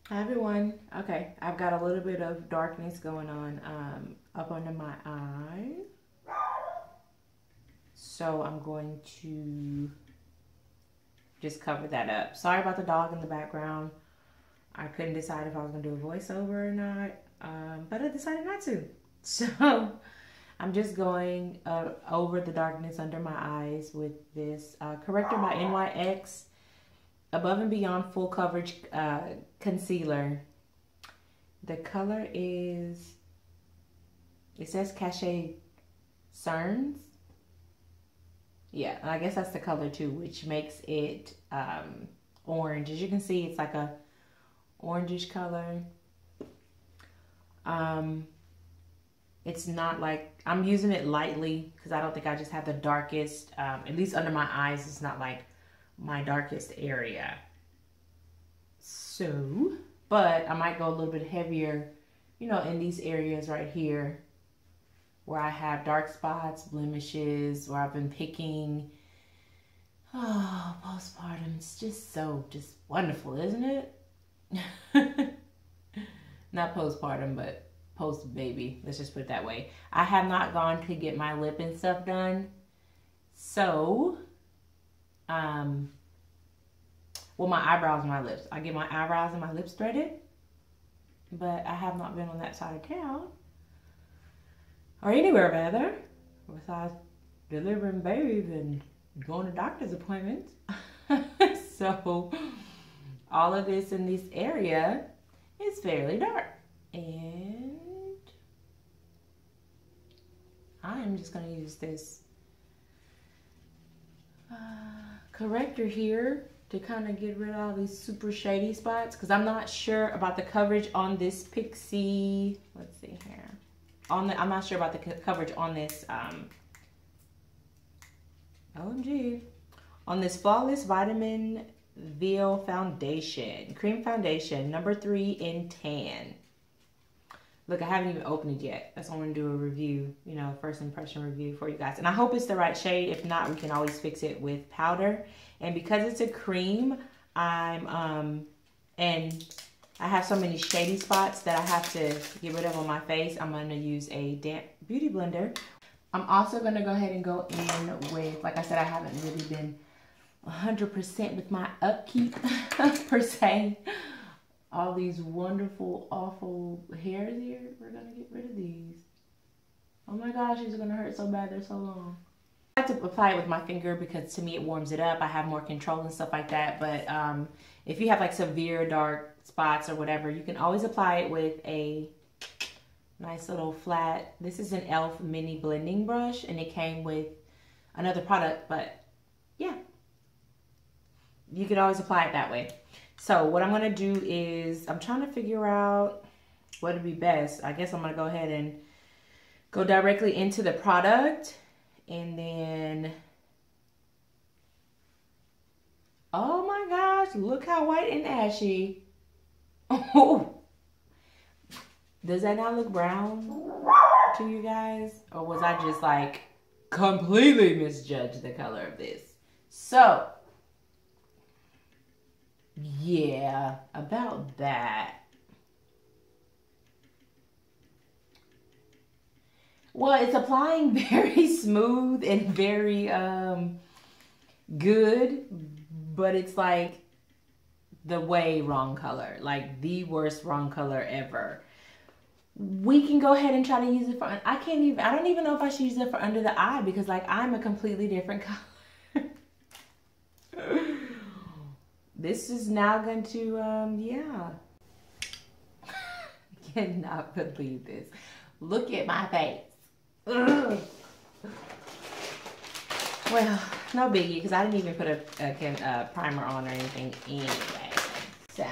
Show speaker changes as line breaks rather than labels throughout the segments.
Hi everyone. Okay, I've got a little bit of darkness going on up under my eye. So I'm going to just cover that up. Sorry about the dog in the background. I couldn't decide if I was going to do a voiceover or not, but I decided not to. So I'm just going over the darkness under my eyes with this Corrector by NYX Above and Beyond Full Coverage Concealer. The color is, it says Cachet Cerns. Yeah, I guess that's the color too, which makes it orange. As you can see, it's like a orangish color. It's not like, I'm using it lightly because I don't think I just have the darkest, at least under my eyes, it's not like my darkest area. So, but I might go a little bit heavier, you know, in these areas right here where I have dark spots, blemishes, where I've been picking. Oh, postpartum, it's just wonderful, isn't it? Not postpartum, but post-baby, let's just put it that way. I have not gone to get my lip and stuff done. So, well, my eyebrows and my lips. I get my eyebrows and my lips threaded, but I have not been on that side of town, or anywhere rather, besides delivering babies and going to doctor's appointments. So all of this in this area is fairly dark, and I'm just going to use this corrector here to kind of get rid of all these super shady spots, because I'm not sure about the coverage on this Pixie. Let's see here. I'm not sure about the coverage on this OMG, on this Flawless Vitamin Veil Foundation, Cream Foundation, number 3 in tan. Look, I haven't even opened it yet. That's why I'm gonna do a review, you know, first impression review for you guys. And I hope it's the right shade. If not, we can always fix it with powder. And because it's a cream, and I have so many shady spots that I have to get rid of on my face, I'm gonna use a damp beauty blender. I'm also gonna go ahead and go in with, like I said, I haven't really been 100% with my upkeep per se. All these wonderful, awful hairs here, we're gonna get rid of these. Oh my gosh, these are gonna hurt so bad, they're so long. I like to apply it with my finger because to me it warms it up. I have more control and stuff like that. But if you have like severe dark spots or whatever, you can always apply it with a nice little flat. This is an e.l.f. mini blending brush, and it came with another product, but yeah, you can always apply it that way. So what I'm gonna do is, I'm trying to figure out what would be best. I guess I'm gonna go ahead and go directly into the product, and then, oh my gosh, look how white and ashy. Oh, does that not look brown to you guys? Or was I just like completely misjudged the color of this? So, yeah, about that. Well, it's applying very smooth and very good, but it's like the way wrong color, like the worst wrong color ever. We can go ahead and try to use it for, I don't even know if I should use it for under the eye, because like I'm a completely different color. This is now going to, yeah. I cannot believe this. Look at my face. Ugh. Well, no biggie, because I didn't even put a primer on or anything anyway. So,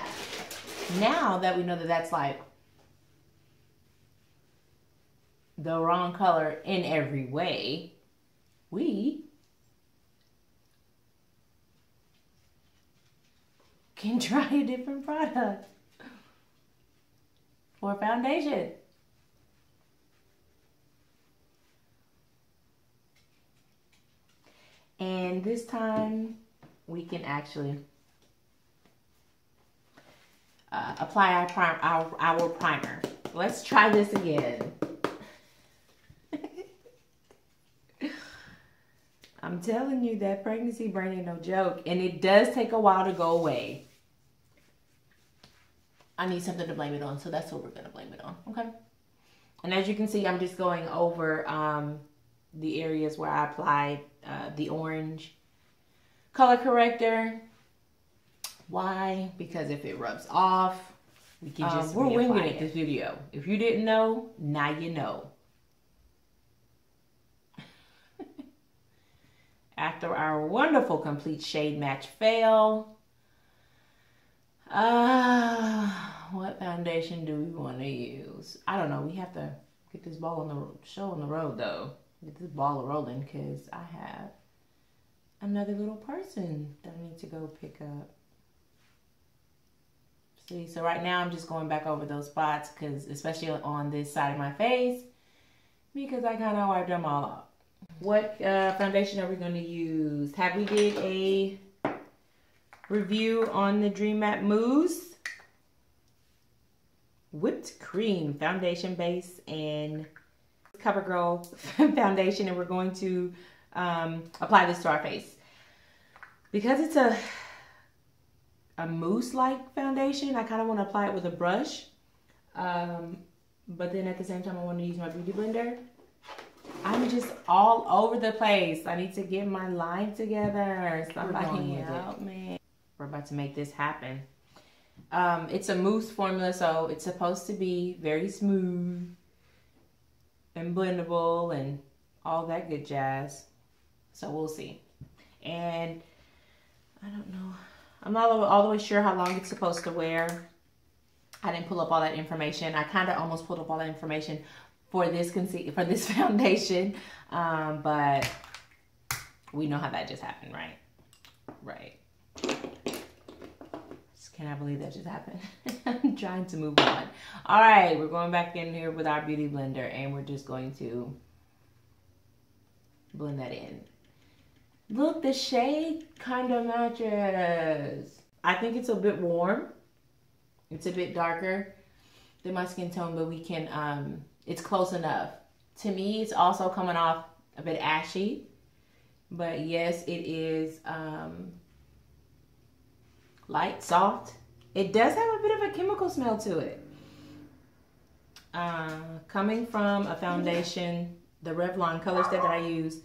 now that we know that that's like the wrong color in every way, we can try a different product for foundation. And this time we can actually apply our primer. Let's try this again. I'm telling you, that pregnancy brain ain't no joke. And it does take a while to go away. I need something to blame it on, so that's what we're going to blame it on, okay? And as you can see, I'm just going over the areas where I applied the orange color corrector. Why? Because if it rubs off, we can just we're winging it this video. If you didn't know, now you know. After our wonderful complete shade match fail, what foundation do we want to use? I don't know. We have to get this ball on the show on the road though. Get this ball rolling because I have another little person that I need to go pick up. See, so right now I'm just going back over those spots because especially on this side of my face because I kind of wiped them all off. What foundation are we going to use? Have we did a review on the Dream Matte Mousse? Whipped cream foundation base and Covergirl foundation, and we're going to apply this to our face. Because it's a mousse-like foundation, I kind of want to apply it with a brush. But then at the same time, I want to use my beauty blender. I'm just all over the place. I need to get my line together. Somebody help me. We're about to make this happen. It's a mousse formula, so it's supposed to be very smooth and blendable and all that good jazz. So we'll see. And I don't know. I'm not all the way sure how long it's supposed to wear. I didn't pull up all that information. I kind of almost pulled up all that information for this foundation, but we know how that just happened, right? Right. Just cannot believe that just happened. I'm trying to move on. All right, we're going back in here with our beauty blender, and we're just going to blend that in. Look, the shade kind of matches. I think it's a bit warm. It's a bit darker than my skin tone, but we can, it's close enough. To me, it's also coming off a bit ashy, but yes, it is light, soft. It does have a bit of a chemical smell to it. Coming from a foundation, the Revlon color set that I use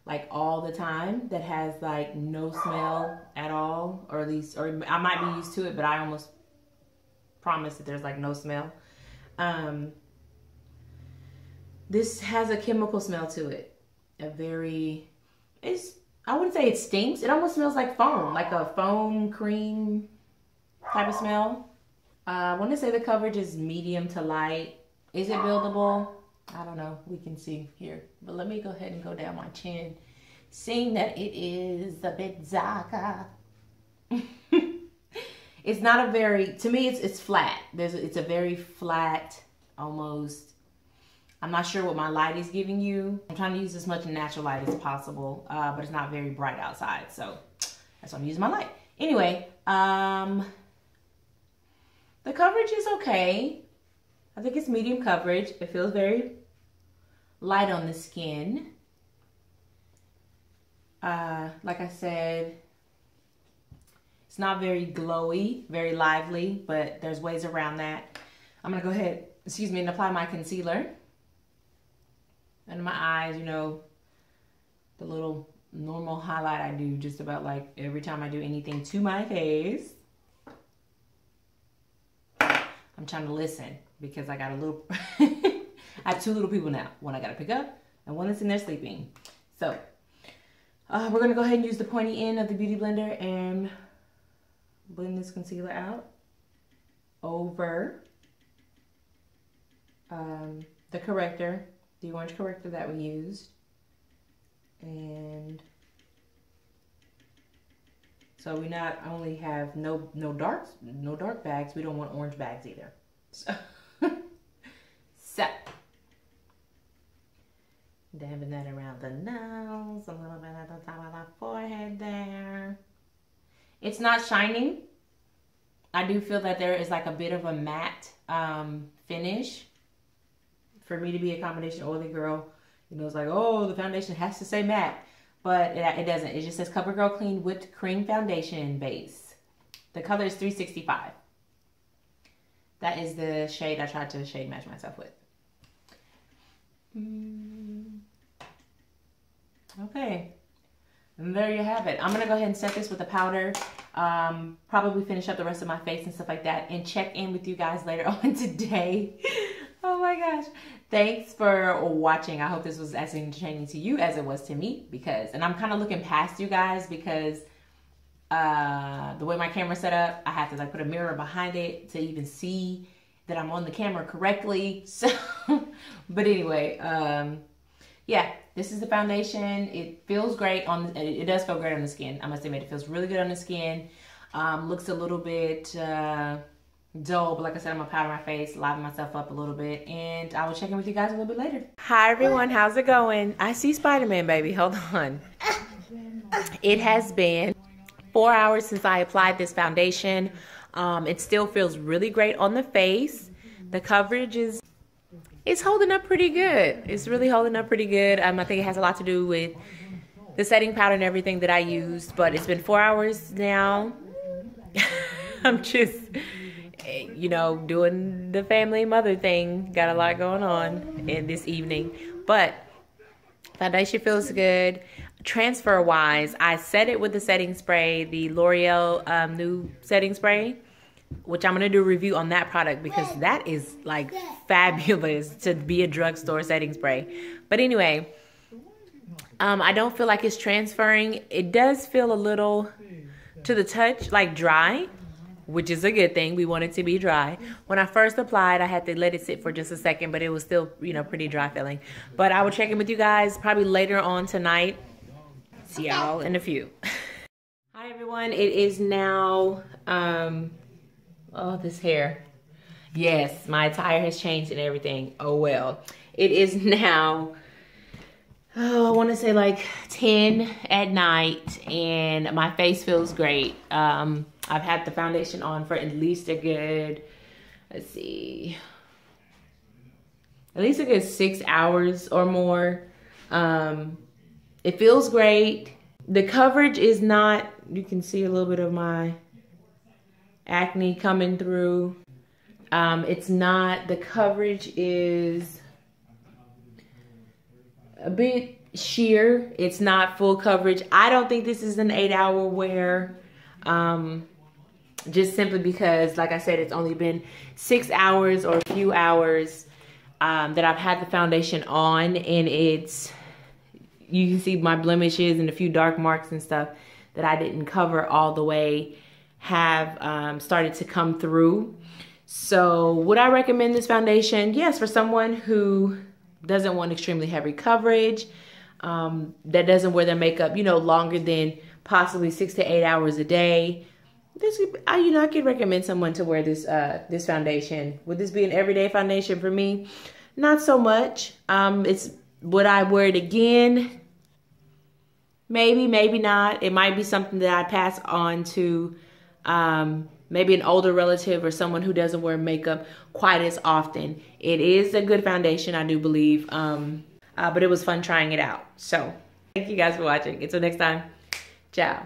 like all the time, that has like no smell at all, or at least, or I might be used to it, but I almost promise that there's like no smell. This has a chemical smell to it. A very, I wouldn't say it stinks. It almost smells like foam, like a foam cream type of smell. I want to say the coverage is medium to light. Is it buildable? I don't know. We can see here. But let me go ahead and go down my chin, seeing that it is a bit darker. It's not a very, to me, it's flat. It's a very flat, almost, I'm not sure what my light is giving you. I'm trying to use as much natural light as possible, but it's not very bright outside, so that's why I'm using my light. Anyway, the coverage is okay. I think it's medium coverage. It feels very light on the skin. Like I said, it's not very glowy, very lively, but there's ways around that. I'm gonna go ahead, excuse me, and apply my concealer under my eyes. You know, the little normal highlight I do just about like every time I do anything to my face. I'm trying to listen because I got a little, I have two little people now. One I gotta pick up and one that's in there sleeping. So we're gonna go ahead and use the pointy end of the Beauty Blender and blend this concealer out over the corrector, the orange corrector that we used. And so we not only have no dark bags, we don't want orange bags either. So, dabbing that around the nose, a little bit at the top of the forehead there. It's not shining. I do feel that there is like a bit of a matte finish. For me to be a combination oily girl, you know, it's like, oh, the foundation has to say matte. But it doesn't. It just says Covergirl Clean Whipped Cream Foundation Base. The color is 365. That is the shade I tried to shade match myself with. Okay. And there you have it. I'm going to go ahead and set this with a powder. Probably finish up the rest of my face and stuff like that. And check in with you guys later on today. Oh my gosh. Thanks for watching. I hope this was as entertaining to you as it was to me. And I'm kind of looking past you guys because the way my camera's set up, I have to like put a mirror behind it to even see that I'm on the camera correctly. So, but anyway, yeah, this is the foundation. It feels great on, it does feel great on the skin. I must admit, it feels really good on the skin. Looks a little bit dull, but like I said, I'm gonna powder my face, liven myself up a little bit, and I will check in with you guys a little bit later. Hi everyone, how's it going? I see Spider-Man, baby, hold on. It has been 4 hours since I applied this foundation. It still feels really great on the face. The coverage it's holding up pretty good. It's really holding up pretty good. I think it has a lot to do with the setting powder and everything that I used, but it's been 4 hours now. I'm just, you know, doing the family mother thing. Got a lot going on in this evening, but foundation feels good. Transfer wise, I set it with the setting spray, the L'Oreal new setting spray, which I'm going to do a review on that product because that is like fabulous to be a drugstore setting spray. But anyway, I don't feel like it's transferring. It does feel a little, to the touch, like dry, which is a good thing. We want it to be dry. When I first applied, I had to let it sit for just a second, but it was still, you know, pretty dry feeling. But I will check in with you guys probably later on tonight. See y'all in a few. Hi everyone, it is now, oh, this hair. Yes, my attire has changed and everything. Oh well. It is now, oh, I want to say like 10 at night and my face feels great. I've had the foundation on for at least a good, let's see, at least a good 6 hours or more. It feels great. The coverage is not, you can see a little bit of my acne coming through. It's not, the coverage is a bit sheer. It's not full coverage. I don't think this is an 8-hour wear. Just simply because, like I said, it's only been 6 hours or a few hours that I've had the foundation on, and it's, you can see my blemishes and a few dark marks and stuff that I didn't cover all the way have started to come through. So would I recommend this foundation? Yes, for someone who doesn't want extremely heavy coverage, that doesn't wear their makeup, you know, longer than possibly 6 to 8 hours a day. This, you know, I could recommend someone to wear this this foundation. Would this be an everyday foundation for me? Not so much. Would I wear it again? Maybe, maybe not. It might be something that I pass on to maybe an older relative or someone who doesn't wear makeup quite as often. It is a good foundation, I do believe. But it was fun trying it out. So thank you guys for watching. Until next time, ciao.